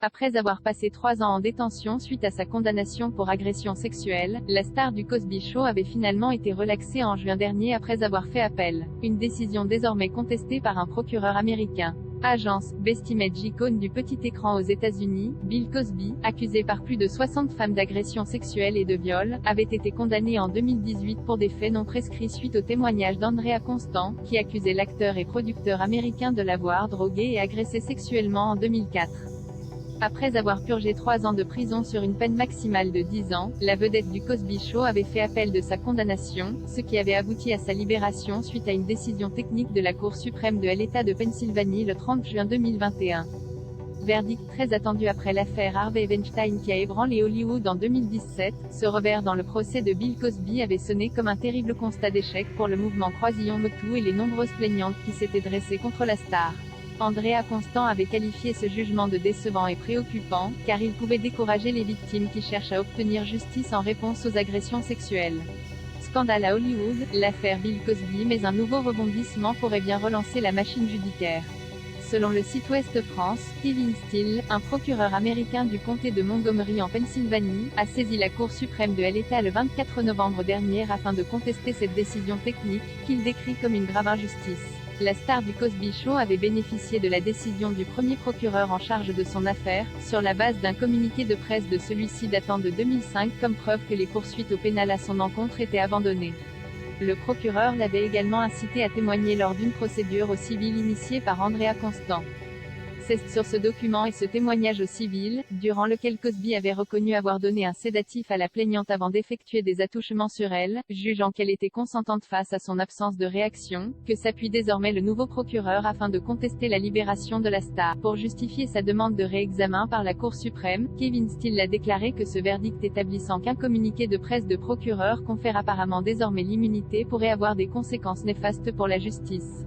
Après avoir passé 3 ans en détention suite à sa condamnation pour agression sexuelle, la star du Cosby Show avait finalement été relaxée en juin dernier après avoir fait appel. Une décision désormais contestée par un procureur américain. Agence, Bestimage icône du petit écran aux États-Unis, Bill Cosby, accusé par plus de 60 femmes d'agression sexuelle et de viol, avait été condamné en 2018 pour des faits non prescrits suite au témoignage d'Andrea Constant, qui accusait l'acteur et producteur américain de l'avoir drogué et agressé sexuellement en 2004. Après avoir purgé 3 ans de prison sur une peine maximale de 10 ans, la vedette du Cosby Show avait fait appel de sa condamnation, ce qui avait abouti à sa libération suite à une décision technique de la Cour suprême de l'État de Pennsylvanie le 30 juin 2021. Verdict très attendu après l'affaire Harvey Weinstein qui a ébranlé Hollywood en 2017, ce revers dans le procès de Bill Cosby avait sonné comme un terrible constat d'échec pour le mouvement Croisillon MeToo et les nombreuses plaignantes qui s'étaient dressées contre la star. Andrea Constant avait qualifié ce jugement de décevant et préoccupant, car il pouvait décourager les victimes qui cherchent à obtenir justice en réponse aux agressions sexuelles. Scandale à Hollywood, l'affaire Bill Cosby mais un nouveau rebondissement pourrait bien relancer la machine judiciaire. Selon le site Ouest France, Kevin Steele, un procureur américain du comté de Montgomery en Pennsylvanie, a saisi la Cour suprême de l'État le 24 novembre dernier afin de contester cette décision technique, qu'il décrit comme une grave injustice. La star du Cosby Show avait bénéficié de la décision du premier procureur en charge de son affaire, sur la base d'un communiqué de presse de celui-ci datant de 2005 comme preuve que les poursuites au pénal à son encontre étaient abandonnées. Le procureur l'avait également incité à témoigner lors d'une procédure au civil initiée par Andrea Constant. C'est sur ce document et ce témoignage au civil, durant lequel Cosby avait reconnu avoir donné un sédatif à la plaignante avant d'effectuer des attouchements sur elle, jugeant qu'elle était consentante face à son absence de réaction, que s'appuie désormais le nouveau procureur afin de contester la libération de la star. Pour justifier sa demande de réexamen par la Cour suprême, Kevin Steele a déclaré que ce verdict établissant qu'un communiqué de presse de procureur confère apparemment désormais l'immunité pourrait avoir des conséquences néfastes pour la justice.